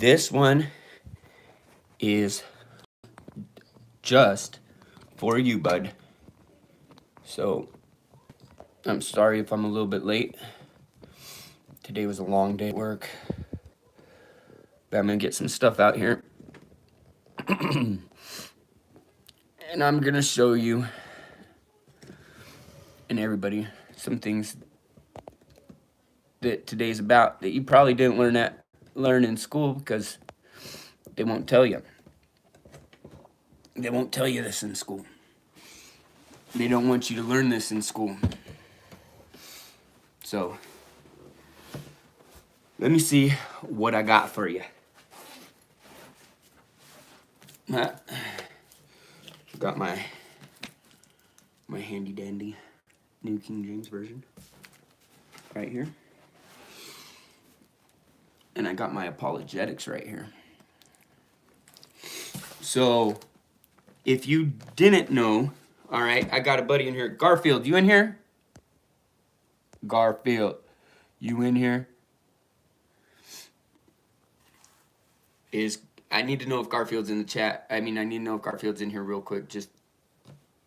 This one is just for you, bud. So, I'm sorry if I'm a little bit late. Today was a long day at work. But I'm going to get some stuff out here. And I'm going to show you and everybody some things that today's about that you probably didn't learn in school because they won't tell you. They won't tell you this in school. They don't want you to learn this in school. So, let me see what I got for you. Got my handy dandy New King James Version right here. And I got my apologetics right here. So, if you didn't know, all right, I got a buddy in here. Garfield, you in here? Garfield, you in here? I need to know if Garfield's in the chat. I need to know if Garfield's in here real quick. Just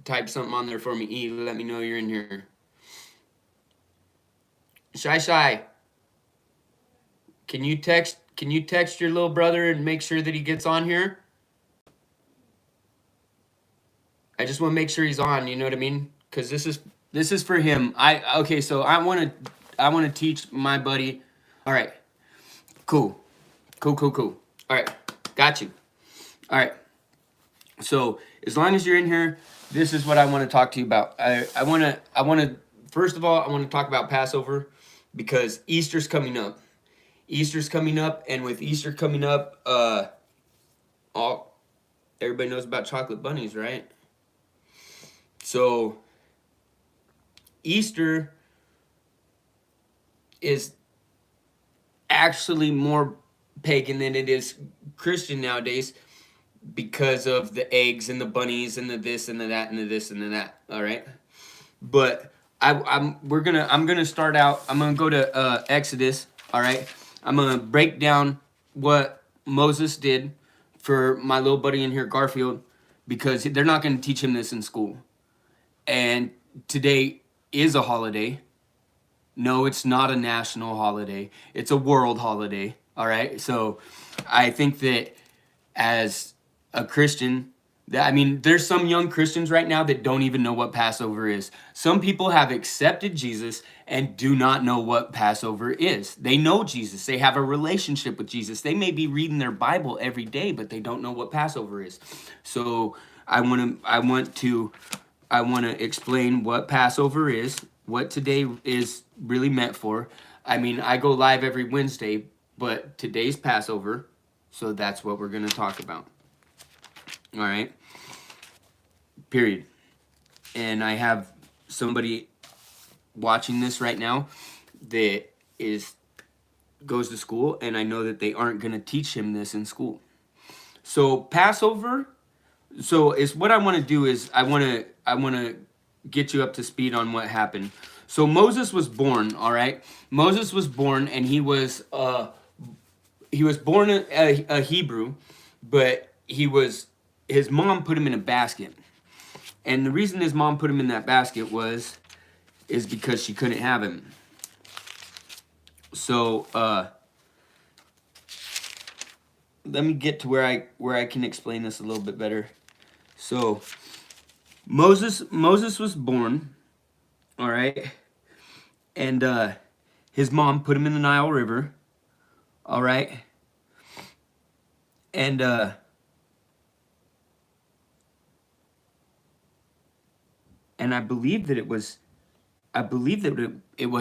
type something on there for me. E, let me know you're in here. Shy. Can you text your little brother and make sure that he gets on here? I just want to make sure he's on, you know what I mean? Cuz this is for him. So I want to teach my buddy. All right. Cool. All right. Got you. All right. So, as long as you're in here, this is what I want to talk to you about. I want to first of all, I want to talk about Passover because Easter's coming up. And with Easter coming up, everybody knows about chocolate bunnies, right? So, Easter is actually more pagan than it is Christian nowadays because of the eggs and the bunnies and the this and the that and the this and the that. All right, but I'm gonna start out. I'm gonna go to Exodus. All right, I'm gonna break down what Moses did for my little buddy in here, Garfield, because they're not gonna teach him this in school. And today is a holiday. No, it's not a national holiday. It's a world holiday. All right. So I think that as a Christian, there's some young Christians right now that don't even know what Passover is. Some people have accepted Jesus and do not know what Passover is. They know Jesus. They have a relationship with Jesus. They may be reading their Bible every day, but they don't know what Passover is. So I want to explain what Passover is, what today is really meant for. I go live every Wednesday, but today's Passover, so that's what we're going to talk about. All right? Period. And I have somebody watching this right now that goes to school, and I know that they aren't going to teach him this in school. So Passover, is what I want to do is I want to get you up to speed on what happened. So Moses was born, all right? Moses was born, and he was born a Hebrew, but his mom put him in a basket. And the reason his mom put him in that basket is because she couldn't have him. So let me get to where I can explain this a little bit better. So Moses was born, all right, and his mom put him in the Nile River, all right, and I believe that it was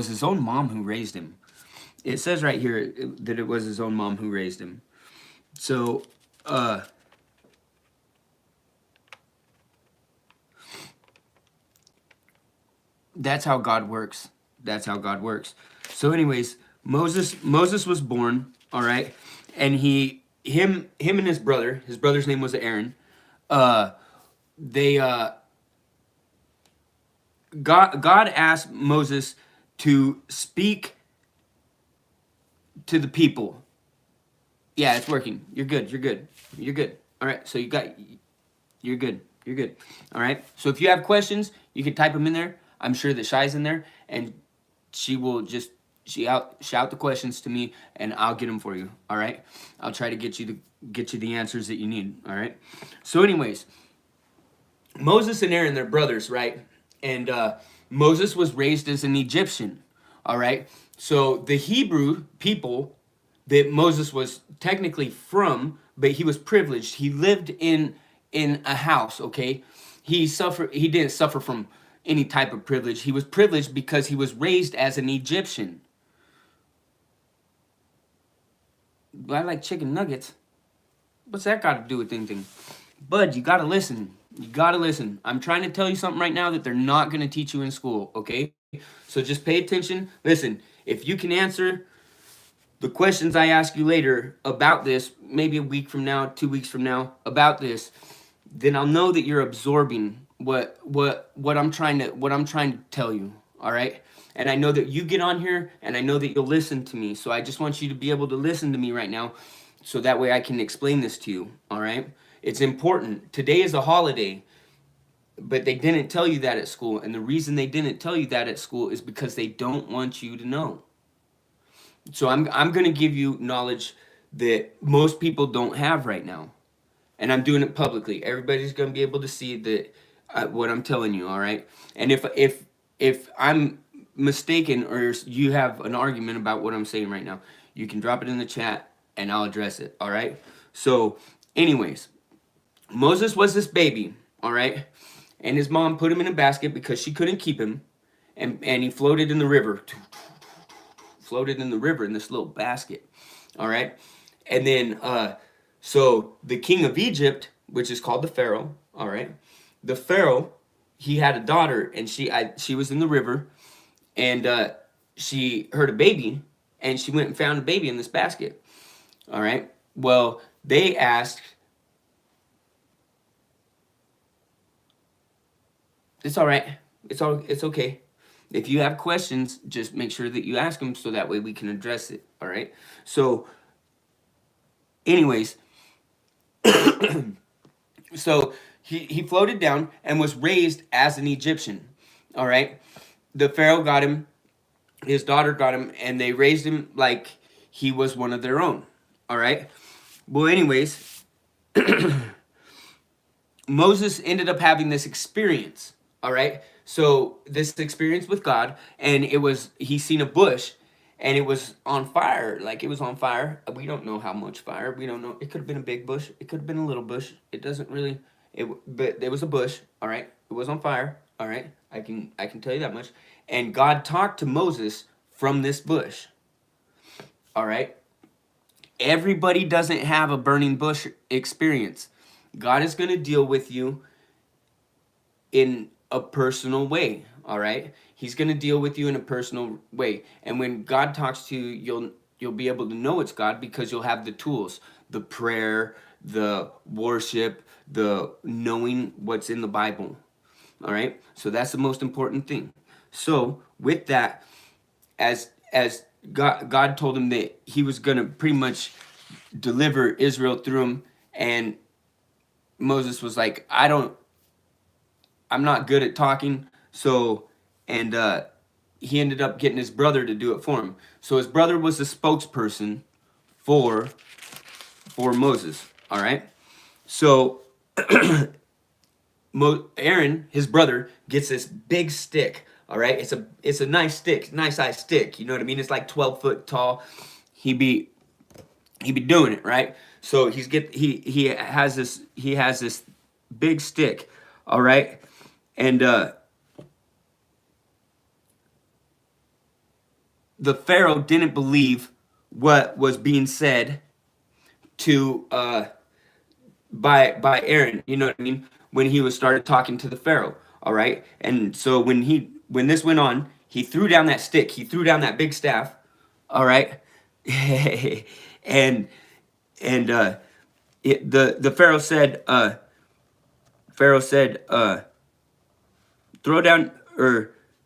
his own mom who raised him. It says right here that it was his own mom who raised him. So that's how God works. So anyways, Moses was born, all right? And him and his brother's name was Aaron. God asked Moses to speak to the people Yeah, it's working. You're good. You're good. You're good. All right. So you're good. You're good. All right. So if you have questions, you can type them in there. I'm sure that Shai's in there, and she will just shout the questions to me, and I'll get them for you. All right. I'll try to get you the answers that you need. All right. So, anyways, Moses and Aaron, they're brothers, right? And Moses was raised as an Egyptian. All right. So the Hebrew people that Moses was technically from, but he was privileged. He lived in a house, okay? He didn't suffer from any type of privilege. He was privileged because he was raised as an Egyptian. I like chicken nuggets. What's that got to do with anything? Bud, you got to listen. You got to listen. I'm trying to tell you something right now that they're not going to teach you in school, okay? So just pay attention. Listen, if you can answer the questions I ask you later about this, maybe a week from now, 2 weeks from now, about this, then I'll know that you're absorbing what I'm trying to tell you. All right. And I know that you get on here, and I know that you'll listen to me. So I just want you to be able to listen to me right now, so that way I can explain this to you. All right. It's important. Today is a holiday, but they didn't tell you that at school. And the reason they didn't tell you that at school is because they don't want you to know. So I'm going to give you knowledge that most people don't have right now. And I'm doing it publicly. Everybody's going to be able to see that what I'm telling you, all right? And if I'm mistaken, or you have an argument about what I'm saying right now, you can drop it in the chat and I'll address it, all right? So, anyways, Moses was this baby, all right? And his mom put him in a basket because she couldn't keep him, and he floated in the river. Floated in the river in this little basket, all right? And then so the king of Egypt, which is called the Pharaoh, all right? The Pharaoh, he had a daughter, and she was in the river, and she heard a baby, and she went and found a baby in this basket, all right? Well, they asked, it's all right, it's okay. If you have questions, just make sure that you ask them, so that way we can address it, all right? So, anyways, so he floated down and was raised as an Egyptian, all right? The Pharaoh got him, his daughter got him, and they raised him like he was one of their own, all right? Well, anyways, Moses ended up having this experience, all right? So this experience with God, and he seen a bush, and it was on fire. Like, it was on fire. We don't know how much fire. We don't know. It could have been a big bush. It could have been a little bush. It doesn't really. But there was a bush. All right. It was on fire. All right. I can tell you that much. And God talked to Moses from this bush. All right. Everybody doesn't have a burning bush experience. God is going to deal with you in a personal way, all right? He's going to deal with you in a personal way. And when God talks to you, you'll be able to know it's God, because you'll have the tools, the prayer, the worship, the knowing what's in the Bible. All right? So that's the most important thing. So, with that, as God told him that he was going to pretty much deliver Israel through him, and Moses was like, I'm not good at talking, so, and he ended up getting his brother to do it for him. So his brother was the spokesperson for Moses, all right? So Aaron, his brother, gets this big stick, all right? It's a nice stick, nice size stick, you know what I mean? It's like 12 foot tall. He be doing it, right? So he has this big stick, all right? And the Pharaoh didn't believe what was being said to by Aaron, you know what I mean, when he was started talking to the Pharaoh, all right? And so when this went on, he threw down that stick, he threw down that big staff, all right? and the Pharaoh said throw down,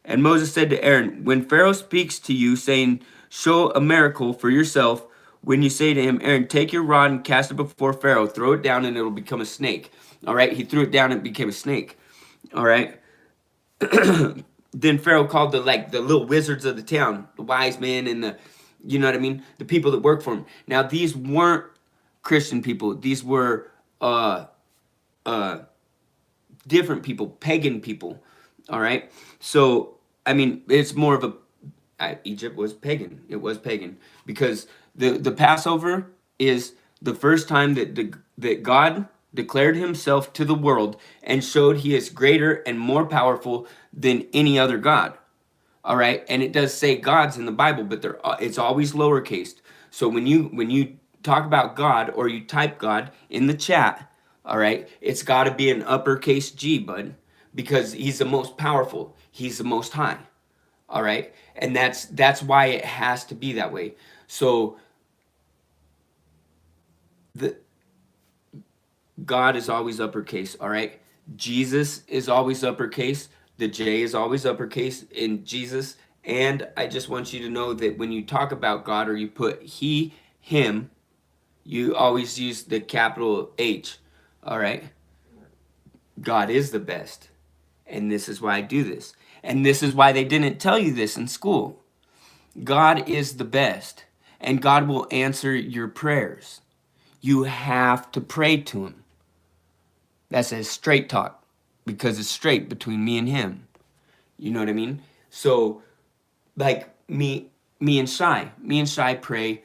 and Moses said to Aaron, when Pharaoh speaks to you saying, show a miracle for yourself, when you say to him, Aaron, take your rod and cast it before Pharaoh, throw it down and it'll become a snake. All right, he threw it down and it became a snake. All right. Then Pharaoh called the little wizards of the town, the wise men and the, you know what I mean, the people that work for him. Now these weren't Christian people. These were uh uh different people, pagan people. All right. So I mean, it's more of a Egypt was pagan. It was pagan because the Passover is the first time that God declared himself to the world and showed he is greater and more powerful than any other god. All right, and it does say gods in the Bible, but it's always lowercase. So when you talk about God or you type God in the chat, all right, it's got to be an uppercase G, bud, because he's the most powerful. He's the most high. All right, and that's why it has to be that way. So the God is always uppercase. All right, Jesus is always uppercase. The J is always uppercase in Jesus. And I just want you to know that when you talk about God or you put he, him, you always use the capital H. All right, God is the best, and this is why I do this, and this is why they didn't tell you this in school. God is the best, and God will answer your prayers. You have to pray to him. That's a straight talk because it's straight between me and him. You know what I mean? So, like me and Shy pray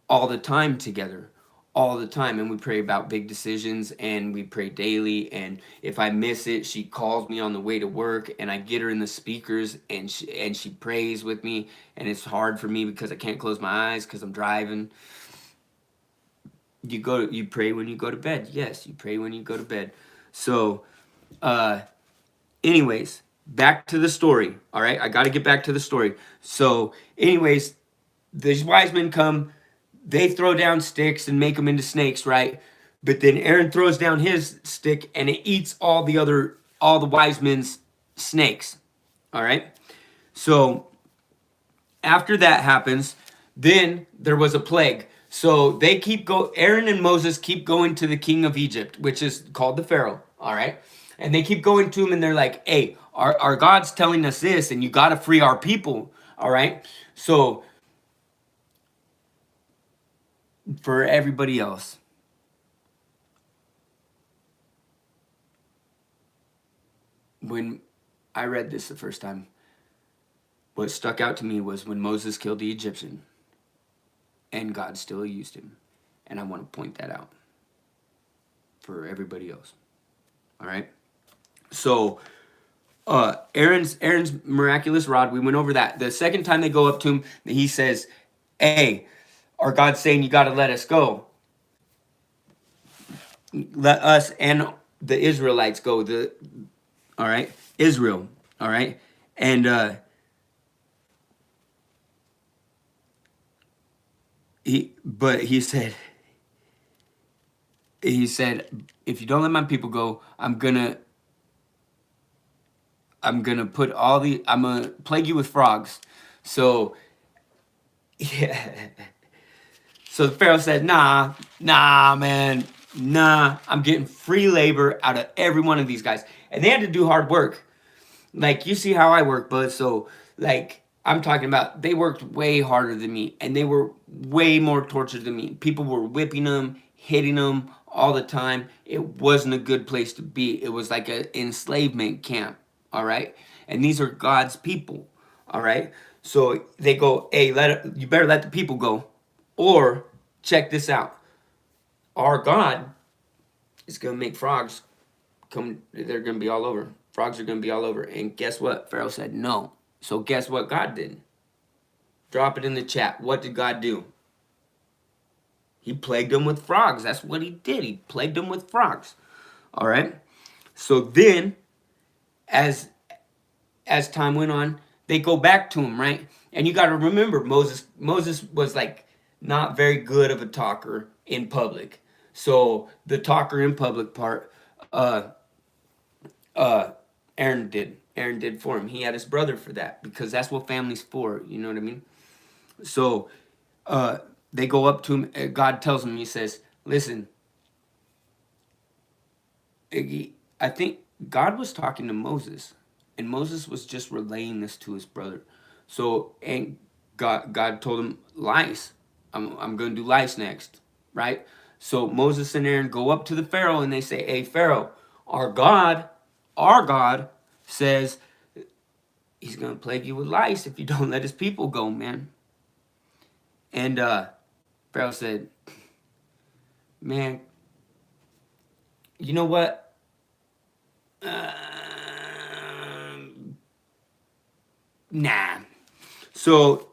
all the time together, all the time, and we pray about big decisions and we pray daily. And if I miss it, she calls me on the way to work and I get her in the speakers and she prays with me. And it's hard for me because I can't close my eyes because I'm driving. You pray when you go to bed. Yes, you pray when you go to bed. So anyways, back to the story. All right, I got to get back to the story. So anyways, these wise men come, they throw down sticks and make them into snakes, right? But then Aaron throws down his stick and it eats all the wise men's snakes. All right. So after that happens, then there was a plague. So they Aaron and Moses keep going to the king of Egypt, which is called the Pharaoh. All right. And they keep going to him and they're like, hey, our God's telling us this and you got to free our people. All right. So for everybody else, when I read this the first time, what stuck out to me was when Moses killed the Egyptian and God still used him. And I want to point that out for everybody else. All right. So Aaron's miraculous rod, we went over that. The second time they go up to him, he says, hey, our God's saying you got to let us go. Let us and the Israelites go. All right, Israel. All right. And he said, if you don't let my people go, I'm gonna I'm gonna plague you with frogs. So yeah. So the Pharaoh said, nah, man, nah, I'm getting free labor out of every one of these guys. And they had to do hard work. Like, you see how I work, bud. So, like, I'm talking about they worked way harder than me. And they were way more tortured than me. People were whipping them, hitting them all the time. It wasn't a good place to be. It was like an enslavement camp, all right? And these are God's people, all right? So they go, hey, you better let the people go. Or, check this out. Our God is going to make frogs come, they're going to be all over. Frogs are going to be all over. And guess what? Pharaoh said no. So guess what God did? Drop it in the chat. What did God do? He plagued them with frogs. That's what he did. He plagued them with frogs. All right? So then, as time went on, they go back to him, right? And you got to remember, Moses was like not very good of a talker in public. So the talker in public part, uh, Aaron did. Aaron did for him. He had his brother for that because that's what family's for. You know what I mean? So they go up to him. God tells him, he says, listen, I think God was talking to Moses, and Moses was just relaying this to his brother. So, and God told him, lice. I'm going to do lice next, right? So Moses and Aaron go up to the Pharaoh and they say, hey, Pharaoh, our God, our God says he's going to plague you with lice if you don't let his people go, man. And Pharaoh said, man, you know what? Nah. So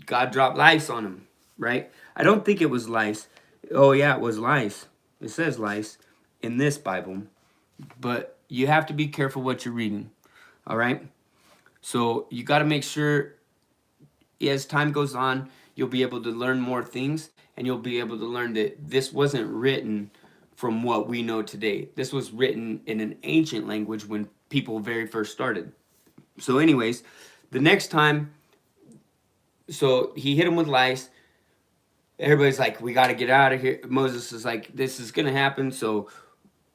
God dropped lice on him, right? I don't think it was lice. Oh, yeah, it was lice. It says lice in this Bible. But you have to be careful what you're reading, all right? So you got to make sure as time goes on, you'll be able to learn more things, and you'll be able to learn that this wasn't written from what we know today. This was written in an ancient language when people very first started. So anyways, the next time, so he hit him with lice. Everybody's like, we got to get out of here. Moses is like, this is going to happen. So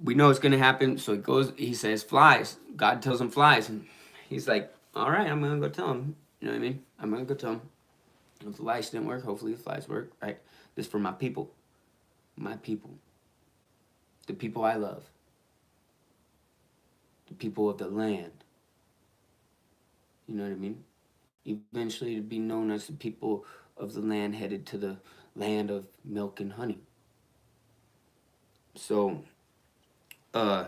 we know it's going to happen. So he says, flies. God tells him flies. And he's like, all right, I'm going to go tell him. You know what I mean? I'm going to go tell him. If the lice didn't work, hopefully the flies work, right? This is for my people. My people. The people I love. The people of the land. You know what I mean? Eventually to be known as the people of the land headed to the land of milk and honey. So he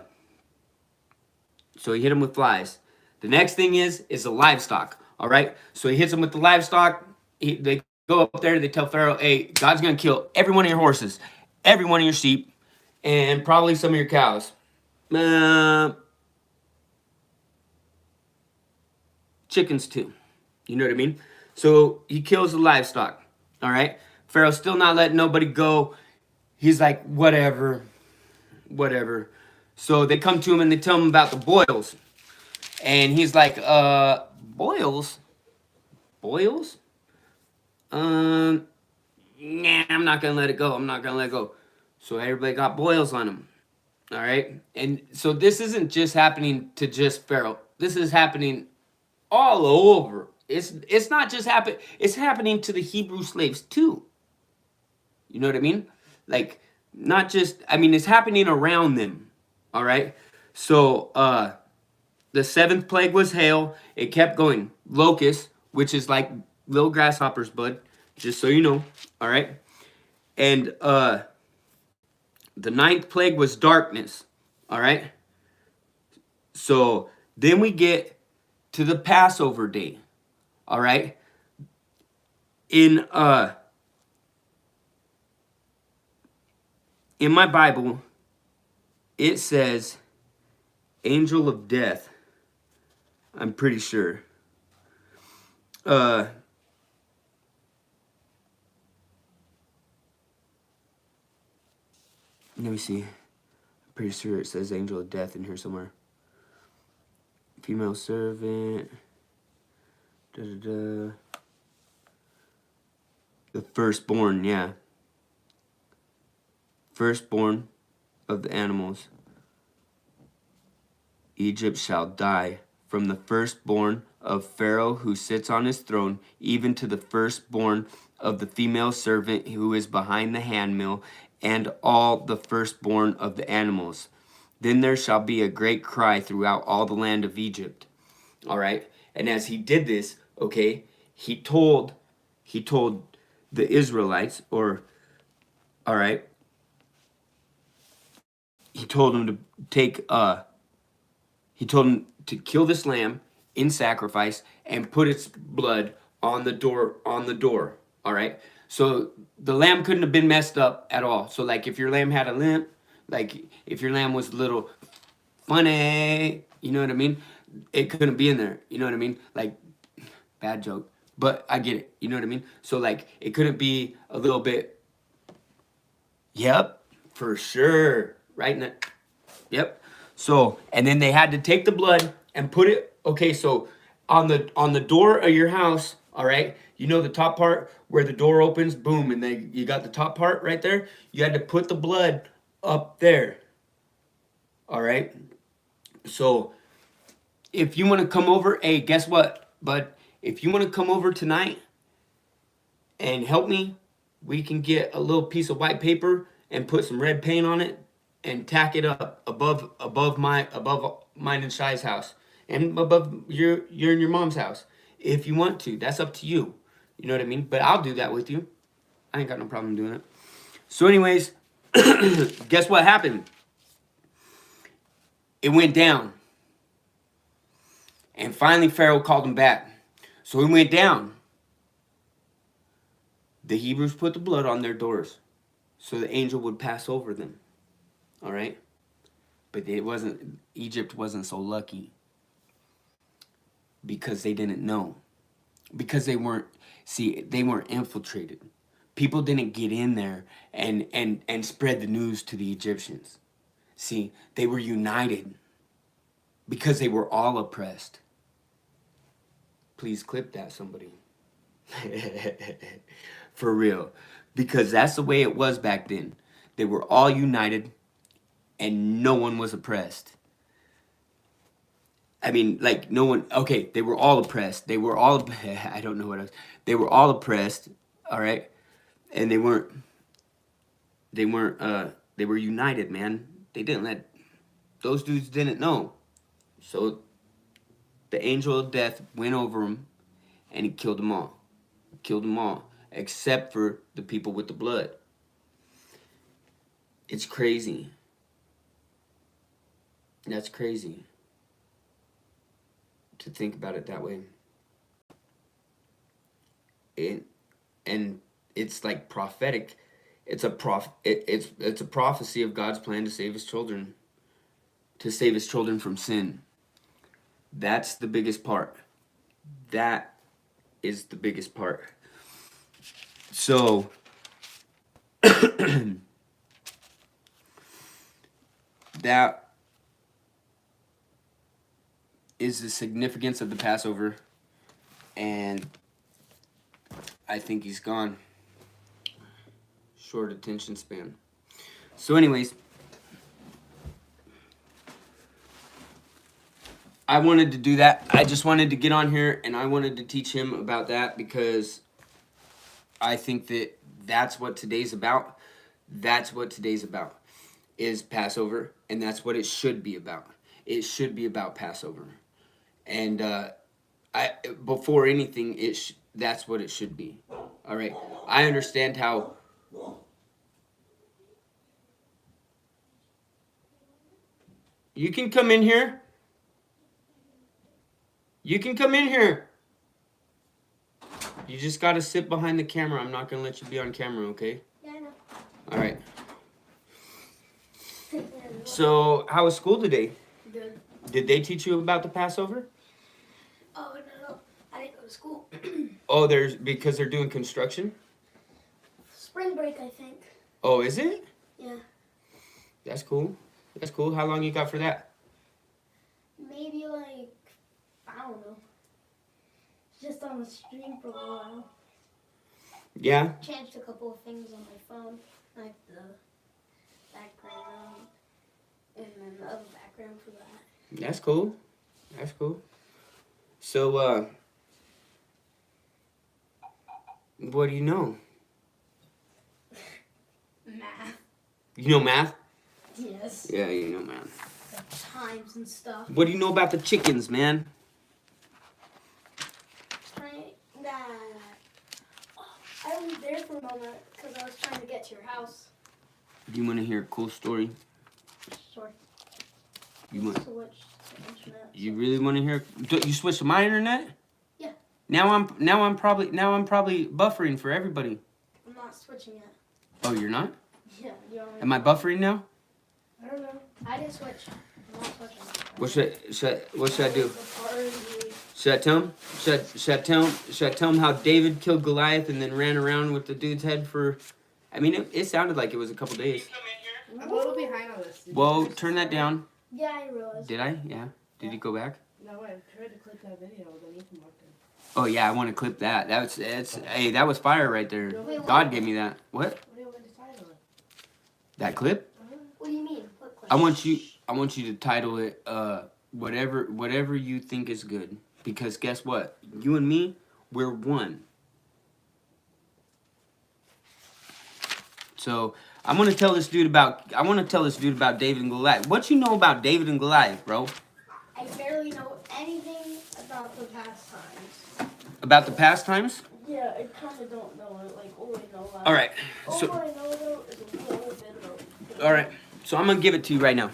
hit him with flies. The next thing is the livestock. All right. So he hits him with the livestock. They go up there. They tell Pharaoh, "Hey, God's gonna kill every one of your horses, every one of your sheep, and probably some of your cows, chickens too." You know what I mean? So he kills the livestock. All right. Pharaoh's still not letting nobody go. He's like, whatever. So they come to him and they tell him about the boils. And he's like, boils? Boils? Nah, I'm not going to let it go. So everybody got boils on him. All right? And so this isn't just happening to just Pharaoh. This is happening all over. It's not just it's happening to the Hebrew slaves too. You know what I mean? Like, not just, it's happening around them. All right? So, the seventh plague was hail. It kept going. Locusts, which is like little grasshoppers, bud. Just so you know. All right? And, the ninth plague was darkness. All right? So, then we get to the Passover day. All right? In my Bible, it says angel of death. I'm pretty sure. Let me see. I'm pretty sure it says angel of death in here somewhere. Female servant. The firstborn, yeah. Firstborn of the animals. Egypt shall die, from the firstborn of Pharaoh who sits on his throne, even to the firstborn of the female servant who is behind the handmill, and all the firstborn of the animals. Then there shall be a great cry throughout all the land of Egypt. All right? And as he did this, okay, he told the Israelites, all right, he told them to he told them to kill this lamb in sacrifice and put its blood on the door, all right? So the lamb couldn't have been messed up at all. So like if your lamb had a limp, like if your lamb was a little funny, you know what I mean? It couldn't be in there, you know what I mean? Like, bad joke, but I get it, you know what I mean? So like it couldn't be a little bit, yep, for sure, right? Yep. So, and then they had to take the blood and put it, okay, so on the door of your house, All right, you know the top part where the door opens, boom, and then you got the top part right there. You had to put the blood up there. All right. So if you want to come over, hey, guess what, bud? If you want to come over tonight and help me, we can get a little piece of white paper and put some red paint on it and tack it up above mine and Shai's house and above your and your mom's house. If you want to, that's up to you. You know what I mean? But I'll do that with you. I ain't got no problem doing it. So, anyways, guess what happened? It went down. And finally, Pharaoh called him back. So he went down. The Hebrews put the blood on their doors so the angel would pass over them. All right? But Egypt wasn't so lucky because they didn't know. Because they weren't infiltrated. People didn't get in there and spread the news to the Egyptians. See, they were united because they were all oppressed. Please clip that, somebody. For real. Because that's the way it was back then. They were all united and no one was oppressed. I mean, like, no one... Okay, they were all oppressed. They were all... I don't know what else. They were all oppressed, all right? And they were united, man. They didn't let... Those dudes didn't know. So the angel of death went over them and he killed them all. Killed them all. Except for the people with the blood. It's crazy. That's crazy. To think about it that way. And it's like prophetic. It's a prophecy of God's plan to save his children. To save his children from sin. That's the biggest part. That is the biggest part. So that is the significance of the Passover, and I think he's gone. Short attention span. So anyways, I wanted to do that. I just wanted to get on here and I wanted to teach him about that because I think that that's what today's about. That's what today's about, is Passover, and that's what it should be about. It should be about Passover. And before anything, that's what it should be. All right. I understand how... You can come in here. You can come in here. You just got to sit behind the camera. I'm not going to let you be on camera, okay? Yeah, I know. All right. So, how was school today? Good. Did they teach you about the Passover? Oh, no. I didn't go to school. Oh, because they're doing construction? Spring break, I think. Oh, is it? Yeah. That's cool. That's cool. How long you got for that? Maybe like, I don't know. Just on the stream for a while. Yeah? Changed a couple of things on my phone. Like the background. And then the other background for that. That's cool. That's cool. So, what do you know? Math. You know math? Yes. Yeah, you know math. Like times and stuff. What do you know about the chickens, man? I was there for a moment because I was trying to get to your house. Do you want to hear a cool story? Sure. You want? Switch to internet. You really want to hear? You switched to my internet? Yeah. Now I'm probably buffering for everybody. I'm not switching yet. Oh, you're not? Yeah. Am I buffering now? I don't know. I didn't switch. I'm not switching. What should I do? Should I tell him? Should I tell him how David killed Goliath and then ran around with the dude's head for? I mean, it sounded like it was a couple days. I'm a little behind on this. Whoa, turn that down. Yeah, I realized. Did I? Yeah. Did you go back? No, I tried to click that video, but then Ethan walked in. Oh yeah, I want to clip that. Hey, that was fire right there. Wait, God gave me that. What? What do you want to title it? That clip? What do you mean? What I question? want you to title it whatever you think is good. Because guess what? You and me, we're one. So I want to tell this dude about David and Goliath. What you know about David and Goliath, bro? I barely know anything about the pastimes. About the pastimes? Yeah, I kind of don't know it. Like, all I know. All right. All So I know though is a little bit about. all right. So I'm gonna give it to you right now.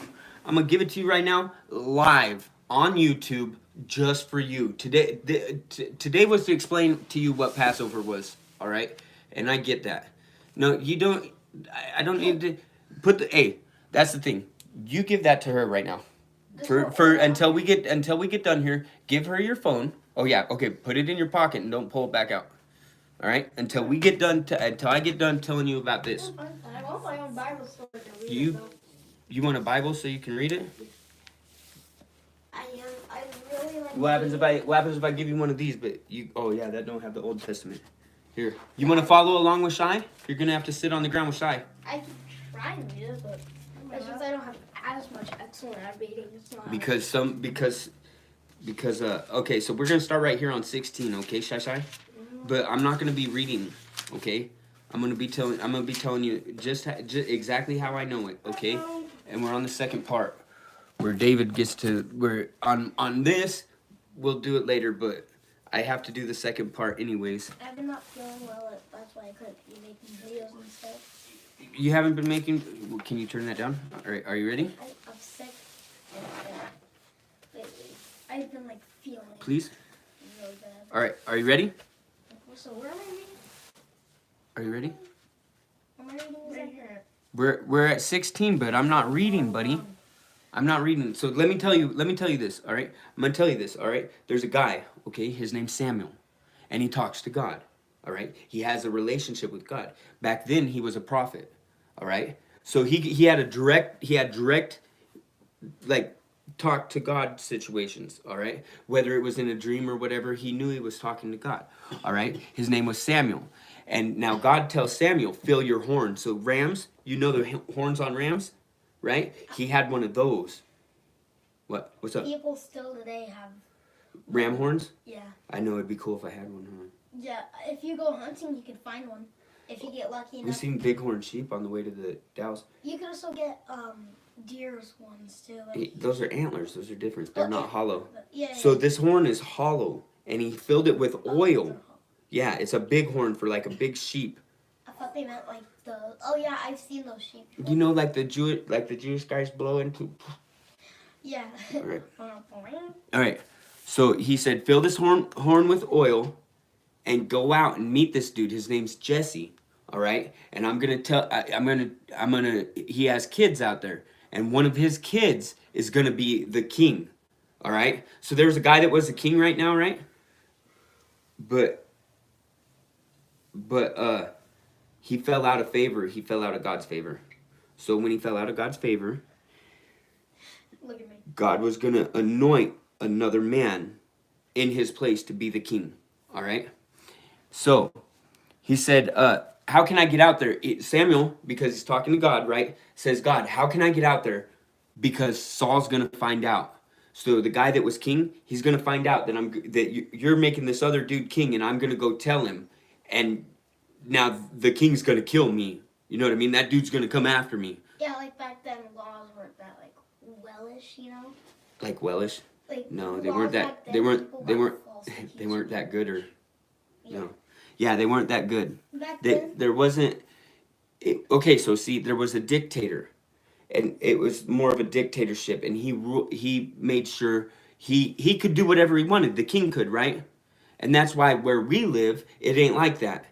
I'm gonna give it to you right now, live on YouTube, just for you. Today was to explain to you what Passover was. All right, and I get that. No, you don't. I don't need to put the. Hey, that's the thing. You give that to her right now. For until we get done here, give her your phone. Oh yeah, okay. Put it in your pocket and don't pull it back out. All right, until we get done. Until I get done telling you about this. I want my own Bible so I can read You- it though. You want a Bible so you can read it? I really like. What happens if I give you one of these? But you, oh yeah, that don't have the Old Testament. Here, you want to follow along with Shy? You're gonna have to sit on the ground with Shy. I can try and read it, but it's just I don't have as much excellent at reading. It's not. Because okay, so we're gonna start right here on 16, okay, Shy? But I'm not gonna be reading, okay? I'm gonna be telling you just exactly how I know it, okay? And we're on the second part where David gets to we're on this. We'll do it later, but I have to do the second part anyways. I've been not feeling well. That's why I couldn't be making videos and stuff. You haven't been making. Can you turn that down? All right, are you ready? I'm sick. Lately, I've been like feeling. Please. Really bad. All right, are you ready? So where am I reading? Are you ready? Am I reading Right here. We're at 16, but I'm not reading, buddy. I'm not reading. So let me tell you this, all right? I'm going to tell you this, all right? There's a guy, okay? His name's Samuel, and he talks to God, all right? He has a relationship with God. Back then he was a prophet, all right? So he had direct like talk to God situations, all right? Whether it was in a dream or whatever, he knew he was talking to God, all right? His name was Samuel. And now God tells Samuel, fill your horn. So rams, you know the horns on rams, right? He had one of those. What? What's up? People still today have. Ram horns? Yeah. I know it'd be cool if I had one, huh? Yeah. If you go hunting, you can find one. If you get lucky enough. We've seen bighorn sheep on the way to the Dalles. You can also get deer's ones too. Like, Those are antlers. Those are different. They're not hollow. yeah. So this horn is hollow, and he filled it with oil. Yeah, it's a big horn for like a big sheep. I thought they meant like the. Oh yeah, I've seen those sheep. You know, like the Jewish guys blow into. Yeah. All right. All right. So he said, fill this horn with oil, and go out and meet this dude. His name's Jesse. All right. And I'm gonna. He has kids out there, and one of his kids is gonna be the king. All right. So there's a guy that was the king right now, right? But he fell out of favor. He fell out of God's favor. So when he fell out of God's favor, Look at me. God was going to anoint another man in his place to be the king. All right? So he said, how can I get out there? Samuel, because he's talking to God, right? Says, God, how can I get out there? Because Saul's going to find out. So the guy that was king, he's going to find out that you're making this other dude king, and I'm going to go tell him. And now the king's going to kill me. You know what I mean? That dude's going to come after me. Yeah, like back then, laws weren't that like wellish, you know. Like wellish? Like No, they laws weren't that. back then, They weren't. people They got weren't. false They weren't that good, or Yeah. no. Yeah, they weren't that good. Back then. There wasn't. Okay, so see, there was a dictator, and it was more of a dictatorship, and he made sure he could do whatever he wanted. The king could, right? And that's why where we live, it ain't like that.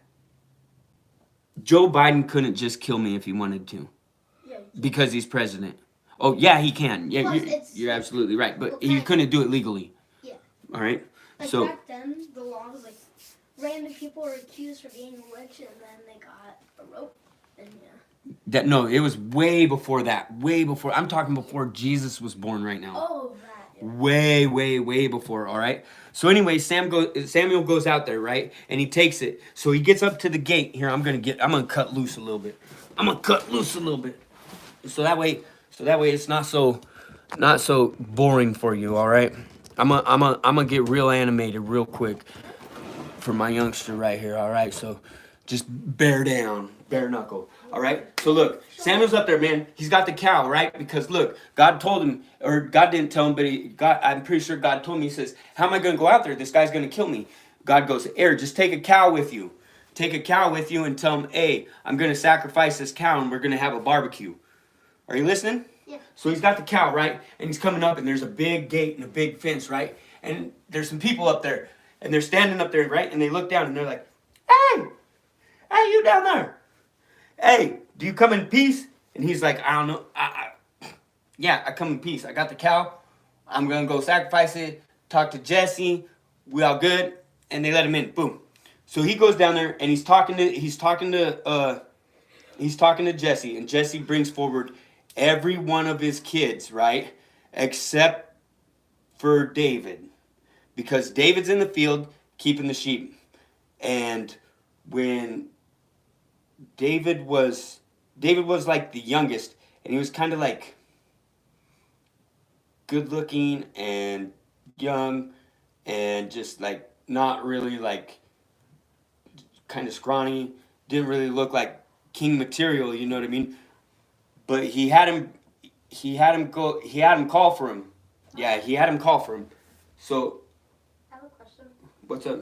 Joe Biden couldn't just kill me if he wanted to, Yeah. because he's president. Oh yeah, he can. Yeah, Plus, you're absolutely right, but Okay. he couldn't do it legally. Yeah. All right. Like So back then, the laws like random people were accused for being a witch, and then they got a rope, and no, it was way before that. Way before. I'm talking before Jesus was born right now. Oh, that. Way, way, way before, all right? So anyway, Samuel goes out there, right? And he takes it. So he gets up to the gate. Here, I'm gonna cut loose a little bit. I'm gonna cut loose a little bit. So that way it's not so boring for you, all right? I'm gonna get real animated real quick for my youngster right here, all right? So just bear down, bare knuckle, all right? So look, Samuel's up there, man. He's got the cow, right? Because look, God told him, or God didn't tell him, but I'm pretty sure God told me, he says, how am I going to go out there? This guy's going to kill me. God goes, just take a cow with you. Take a cow with you and tell him, hey, I'm going to sacrifice this cow and we're going to have a barbecue. Are you listening? Yeah. So he's got the cow, right? And he's coming up and there's a big gate and a big fence, right? And there's some people up there and they're standing up there, right? And they look down and they're like, hey, you down there. Hey, do you come in peace? And he's like, I don't know. Yeah, I come in peace. I got the cow. I'm going to go sacrifice it. Talk to Jesse. We all good. And they let him in. Boom. So he goes down there and he's talking to Jesse. And Jesse brings forward every one of his kids, right? Except for David. Because David's in the field keeping the sheep. And when David was like the youngest, and he was kind of like good looking and young and just like not really like kind of scrawny, didn't really look like king material, you know what I mean? But he had him call for him. Yeah, he had him call for him. So I have a question. what's up?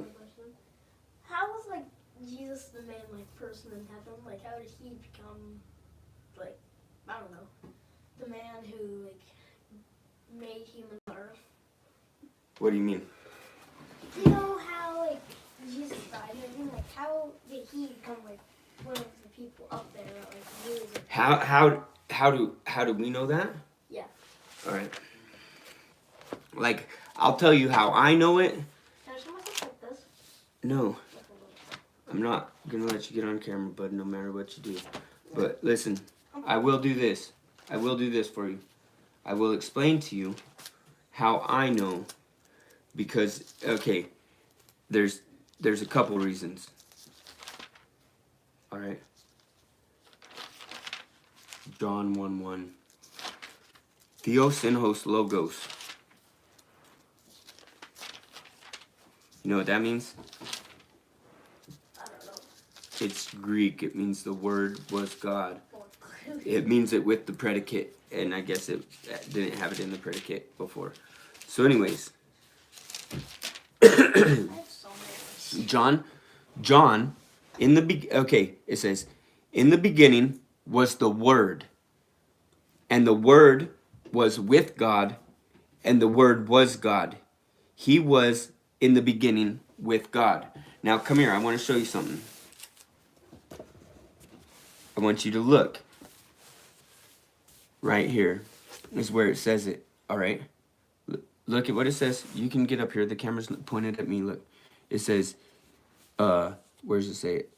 How was like Jesus the man like person in heaven? Like how did he become like I don't know the man who like made human earth? What do you mean? Do you know how like Jesus died and everything? Like how did he become like one of the people up there that like really like, How do we know that? yeah. All right. Like I'll tell you how I know it. Can I show myself like this? No. I'm not gonna let you get on camera, bud, no matter what you do. But listen, I will do this. I will do this for you. I will explain to you how I know. Because, okay, there's a couple reasons. Alright. John 1:1. Theos and host logos. You know what that means? I don't know. It's Greek. It means the word was God. Well, clearly. It means it with the predicate, and I guess it didn't have it in the predicate before. So anyways, I have so many. John, it says, in the beginning was the Word, and the Word was with God, and the Word was God. He was in the beginning with God. Now come here, I want to show you something. I want you to look. Right here is where it says it, all right? Look at what it says. You can get up here. The camera's pointed at me. Look. It says, where does it say it?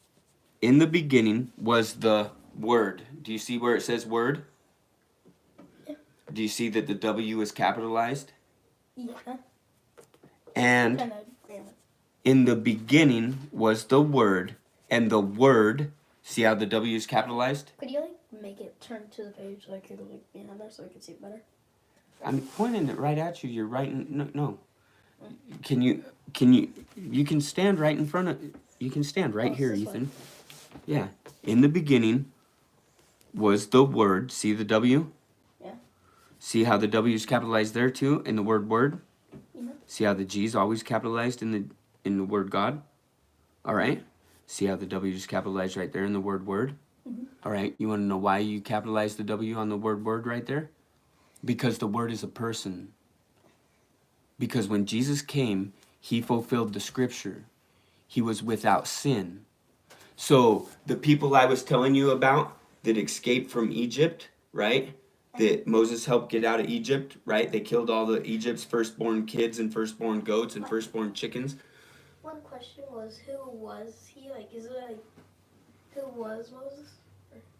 In the beginning was the Word. Do you see where it says Word? Yeah. Do you see that the W is capitalized? Yeah. And in the beginning was the Word, and the Word, see how the W is capitalized? Could you like make it turn to the page like it'll like behind there so I can see it better? I'm pointing it right at you. You're right. No. Can you can stand right in front of, you can stand right here, this Ethan. Yeah. In the beginning was the Word. See the W? Yeah. See how the W is capitalized there too in the word word? Yeah. See how the G is always capitalized in the word God? All right. See how the W is capitalized right there in the word word? Mm-hmm. All right. You want to know why you capitalized the W on the word word right there? Because the Word is a person. Because when Jesus came, he fulfilled the scripture. He was without sin. So the people I was telling you about that escaped from Egypt, right? That Moses helped get out of Egypt, right? They killed all the Egypt's firstborn kids and firstborn goats and firstborn chickens. One question was, who was he? Like, is it like, who was Moses?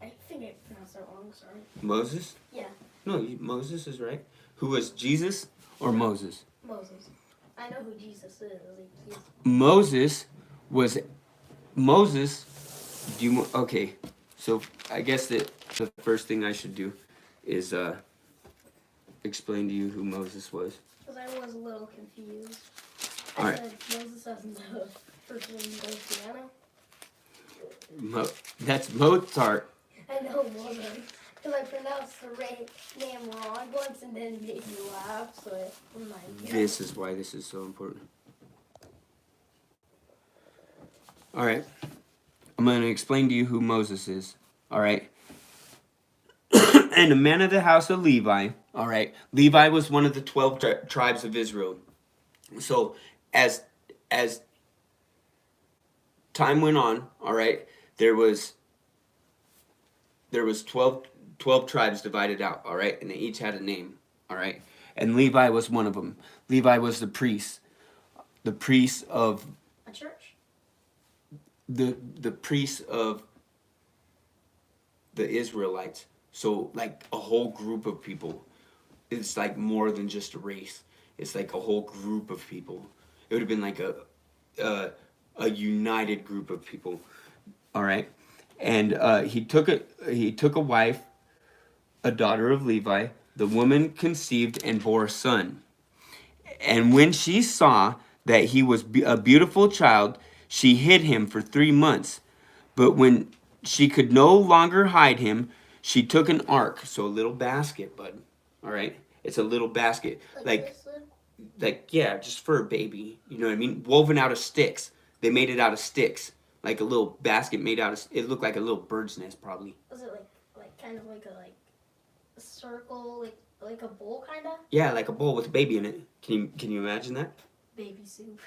I think I pronounced that wrong, sorry. Moses? Yeah. No, Moses is right. Who was Jesus? or Moses? Moses. I know who Jesus is. Like, he's Moses was Moses. Do you okay? So I guess that the first thing I should do is explain to you who Moses was. because I was a little confused. All I right. said Moses as the person who plays piano. That's Mozart. I know Moses. Because I pronounced the name wrong once and then it made me laugh, so it reminded me. This is why this is so important. All right. I'm going to explain to you who Moses is. All right. And a man of the house of Levi. All right. Levi was one of the 12 tribes of Israel. So as time went on, all right, there was 12 tribes divided out, all right, and they each had a name, all right, and Levi was one of them. Levi was the priest of A church? the priest of the Israelites. So like a whole group of people. It's like more than just a race. It's like a whole group of people. It would have been like a united group of people. All right, and he took a wife, a daughter of Levi. The woman conceived and bore a son. And when she saw that he was a beautiful child, she hid him for 3 months. But when she could no longer hide him, she took an ark, so a little basket, bud. All right, it's a little basket, like yeah, just for a baby. You know what I mean? Woven out of sticks. They made it out of sticks, like a little basket made out of. It looked like a little bird's nest, probably. Was it like kind of like a circle, like a bowl kind of? Yeah, like a bowl with a baby in it. Can you imagine that? Baby soup.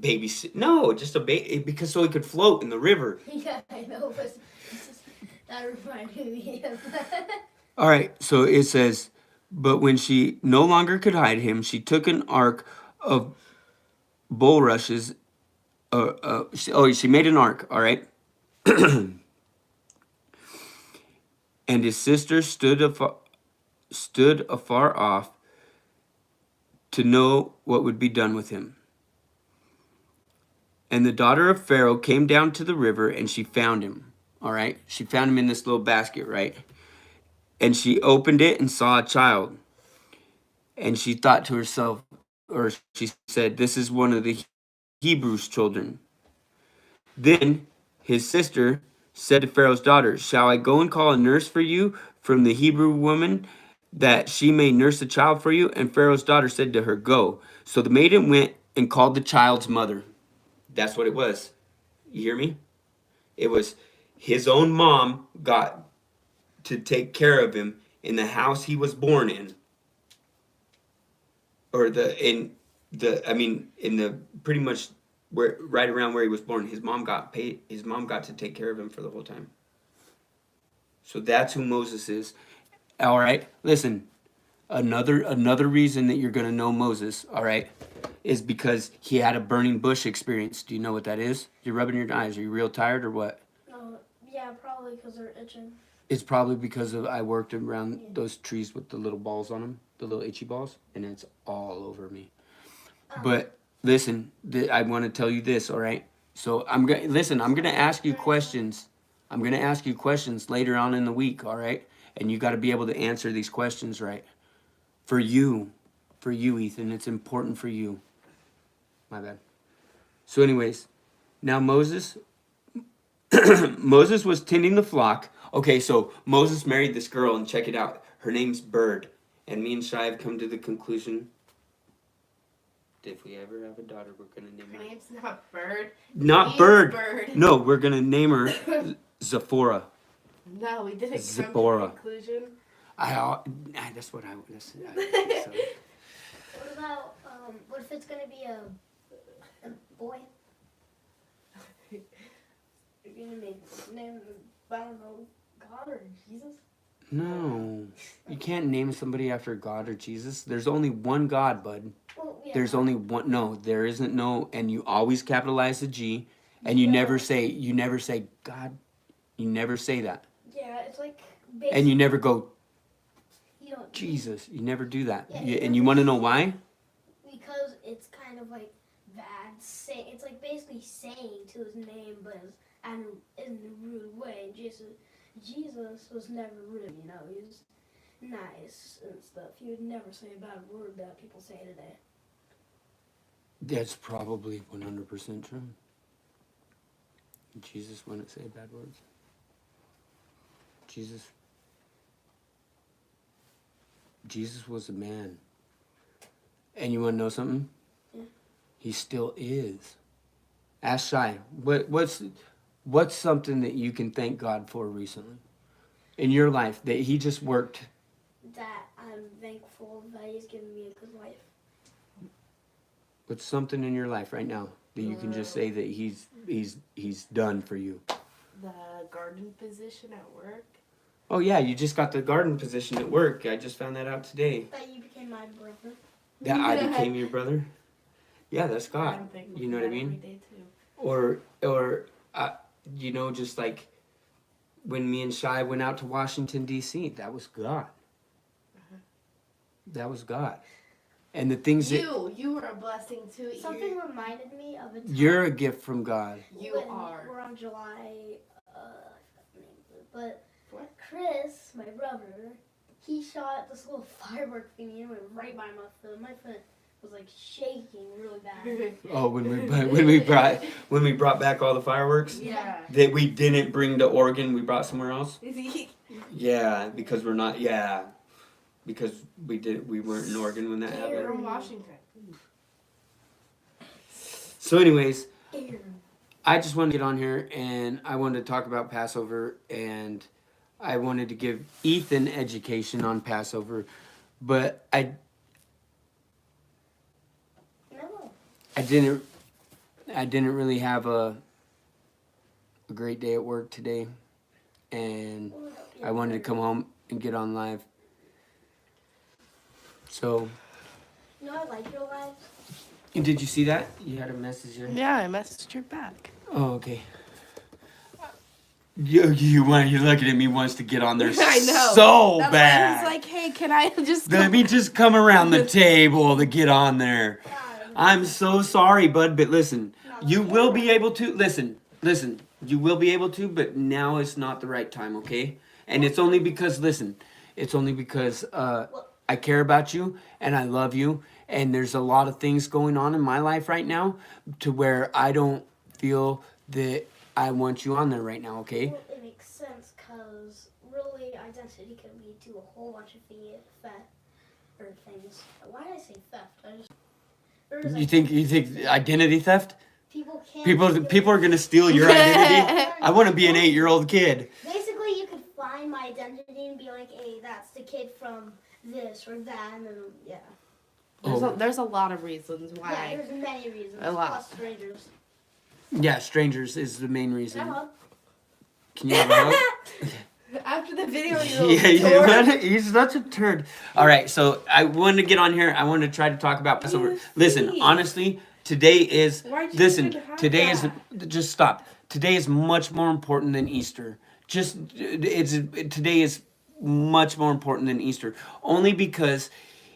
Baby soup? No, just a baby, because so it could float in the river. Yeah, I know, but it's just, that reminded me of that. All right, so it says, but when she no longer could hide him, she took an ark of bulrushes. She made an ark. All right. And his sister stood afar off to know what would be done with him. And the daughter of Pharaoh came down to the river, and she found him. All right, she found him in this little basket, right? And she opened it and saw a child. And she thought to herself, or she said, "This is one of the Hebrews' children." Then his sister said to Pharaoh's daughter, "Shall I go and call a nurse for you from the Hebrew woman, that she may nurse the child for you?" And Pharaoh's daughter said to her, "Go." So the maiden went and called the child's mother. That's what it was. You hear me? It was his own mom got to take care of him in the house he was born in. Or in the pretty much where right around where he was born. His mom got to take care of him for the whole time. So that's who Moses is. All right, listen. Another reason that you're gonna know Moses, all right, is because he had a burning bush experience. Do you know what that is? You're rubbing your eyes. Are you real tired or what? Yeah, probably because they're itching. It's probably because I worked around those trees with the little balls on them, the little itchy balls, and it's all over me. But listen, I want to tell you this, all right? So I'm gonna ask you questions. I'm gonna ask you questions later on in the week, all right? And you got to be able to answer these questions right. For you, Ethan. It's important for you. My bad. So, anyways, now Moses was tending the flock. Okay, so Moses married this girl, and check it out. Her name's Bird. And me and Shai have come to the conclusion, if we ever have a daughter, we're going to name her. Her name's not Bird. Not Bird. No, we're going to name her Zephora. No, we didn't Zipporah. come to a conclusion. That's what I would say. What about, what if it's going to be a boy? You're going to name, I don't know, God or Jesus? No, you can't name somebody after God or Jesus. There's only one God, bud. Well, yeah. There's only one. No, there isn't no. And you always capitalize the G, and you never say God. You never say that. Yeah, it's like. And you never go You don't. Jesus. You never do that. Yeah, And you want to know why? it's kind of like bad. It's like basically saying to his name, but in a rude way. Jesus was never rude, you know. He was nice and stuff. He would never say a bad word that people say today. That's probably 100% true. Jesus wouldn't say bad words. Jesus was a man. And you want to know something? Yeah. He still is. Ask Shy. What's something that you can thank God for recently in your life that he just worked? That I'm thankful that he's given me a good life. What's something in your life right now that you can just say that he's done for you? The garden position at work. Oh yeah, you just got the garden position at work. I just found that out today. That you became my brother. That I became your brother. Yeah, that's God. I'm thankful You know for what I that every mean? day too. Or you know, just like when me and Shai went out to Washington D.C., that was God. That was God. And the things that You were a blessing too. Something reminded me of a time. you're a gift from God. You when are. We're on July, I forgot the name of it, but What? Chris, my brother, he shot this little firework thingy and it went right by my foot. My foot was like shaking really bad. Oh, when we brought back all the fireworks Yeah. that we didn't bring to Oregon, we brought somewhere else. Yeah, because we're not. Yeah, because we weren't in Oregon when that We're happened. in Washington. So, anyways, Ew. I just wanted to get on here and I wanted to talk about Passover and I wanted to give Ethan education on Passover, but No. I didn't really have a great day at work today, and I wanted to come home and get on live. So, You know, I like your lives. did you see that? You had a message there? Yeah, I messaged her back. Oh, okay. You're looking at me wants to get on there I know. so That's bad. why I was like, hey, can I just Let me just come around the table to get on there. I'm so sorry, bud, but listen, you will be able to, listen, you will be able to, but now is not the right time, okay? And it's only because, I care about you and I love you, and there's a lot of things going on in my life right now to where I don't feel that I want you on there right now, okay? Well, it makes sense because really identity can lead to a whole bunch of things. Why did I say theft? You think identity theft? People can't. People are gonna steal your identity. I want to be an 8-year-old kid. Basically, you could find my identity and be like, "Hey, that's the kid from this or that," and then yeah. There's a lot of reasons why. Yeah, there's many reasons. A lot. Plus strangers. Yeah, strangers is the main reason. Can I hug? Can you have a hug? After the video, He's such a turd. All right, so I wanted to get on here. I wanted to try to talk about Passover. Listen, honestly, today is just stop. Today is much more important than Easter. Today is much more important than Easter. Only because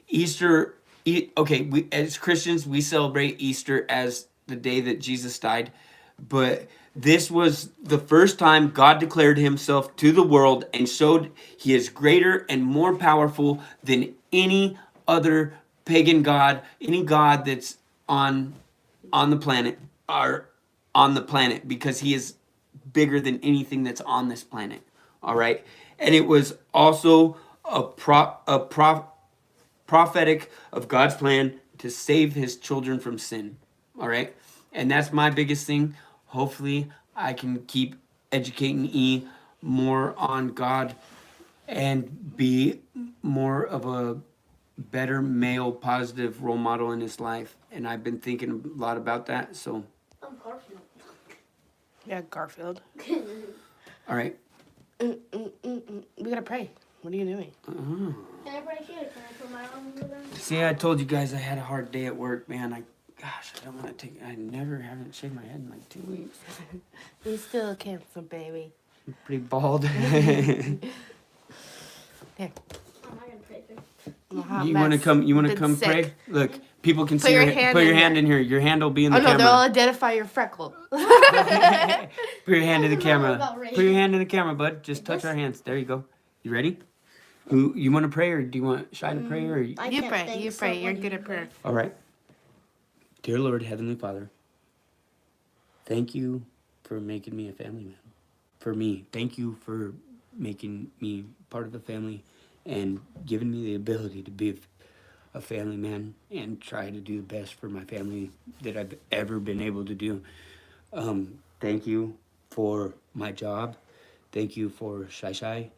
Easter. Okay, we as Christians we celebrate Easter as the day that Jesus died, but this was the first time God declared himself to the world and showed he is greater and more powerful than any other pagan god, any god that's on the planet, because he is bigger than anything that's on this planet. All right? And it was also a prophetic of God's plan to save his children from sin. All right? And that's my biggest thing. Hopefully, I can keep educating E more on God and be more of a better male positive role model in his life. And I've been thinking a lot about that. So, I'm Garfield. Yeah, Garfield. all right. We gotta pray. What are you doing? Can I pray here? Can I put my arm over them? See, I told you guys I had a hard day at work, man. I don't want to I haven't shaved my head in like 2 weeks. He's still handsome, baby. I'm pretty bald. Here. I'm not gonna pray for you. You want to come? You want to come sick. pray? Look, People can see your your hand put your in hand there. in here. Your hand will be in the Oh no, they'll camera. identify your freckle. Put your hand in the Doesn't matter camera. about race. Put your hand in the camera, bud. Just Like touch this? our hands. There you go. You ready? Who you want to pray, or do you want Shy to pray, or? You pray. You pray. You're good at prayer. All right. Dear Lord, Heavenly Father, thank you for making me a family man. For me, thank you for making me part of the family and giving me the ability to be a family man and try to do the best for my family that I've ever been able to do. Thank you for my job. Thank you for Shy Shy.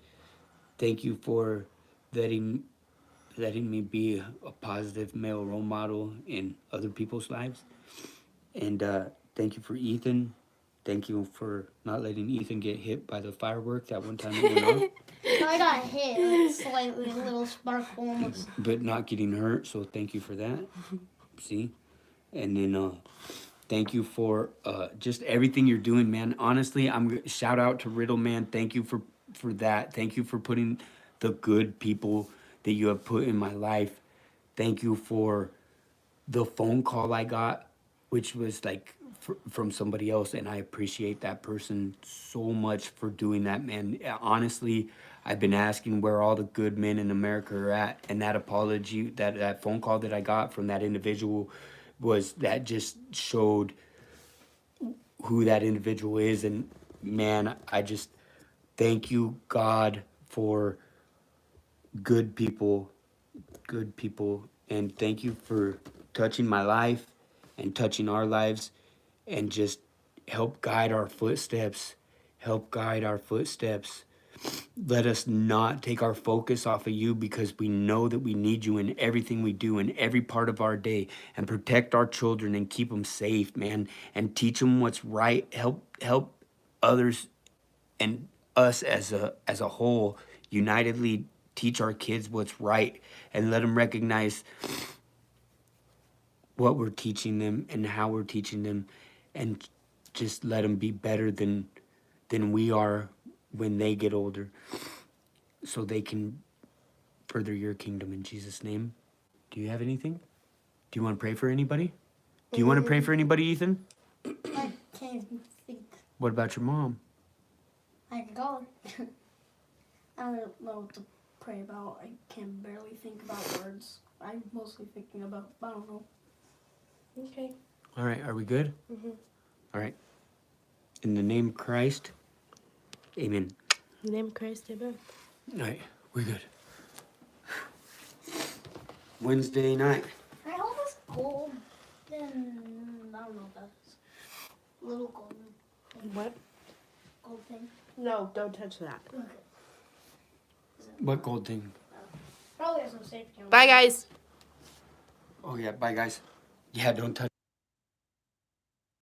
Thank you for letting me be a positive male role model in other people's lives. And thank you for Ethan. Thank you for not letting Ethan get hit by the firework that one time it went off, I got hit, like slightly, a little sparkle almost. but not getting hurt. So thank you for that. See? And then thank you for just everything you're doing, man. Honestly, shout out to Riddle, man. Thank you for that. Thank you for putting the good people that you have put in my life. Thank you for the phone call I got, which was like from somebody else, and I appreciate that person so much for doing that, man. Honestly, I've been asking where all the good men in America are at, and that apology, that phone call that I got from that individual that just showed who that individual is. And man, I just thank you, God, for good people, and thank you for touching my life and touching our lives, and just help guide our footsteps. Help guide our footsteps. Let us not take our focus off of you, because we know that we need you in everything we do, in every part of our day, and protect our children and keep them safe, man, and teach them what's right. Help others and us as a whole unitedly teach our kids what's right, and let them recognize what we're teaching them and how we're teaching them, and just let them be better than we are when they get older, so they can further your kingdom in Jesus' name. Do you have anything? Do you want to pray for anybody? Do you want to pray for anybody, Ethan? I can't think. What about your mom? I can call her. I don't know what to pray about. I can barely think about words. I'm mostly thinking about, I don't know. Okay. All right, are we good? Mhm. All right. In the name of Christ, amen. In the name of Christ, amen. All right, we're good. Wednesday night. I hold this gold, then I don't know what that is. Little golden What? gold thing. No, don't touch that. Okay. What gold thing? Probably has no safety on it. Bye, guys. Oh, yeah, bye, guys. Yeah, don't touch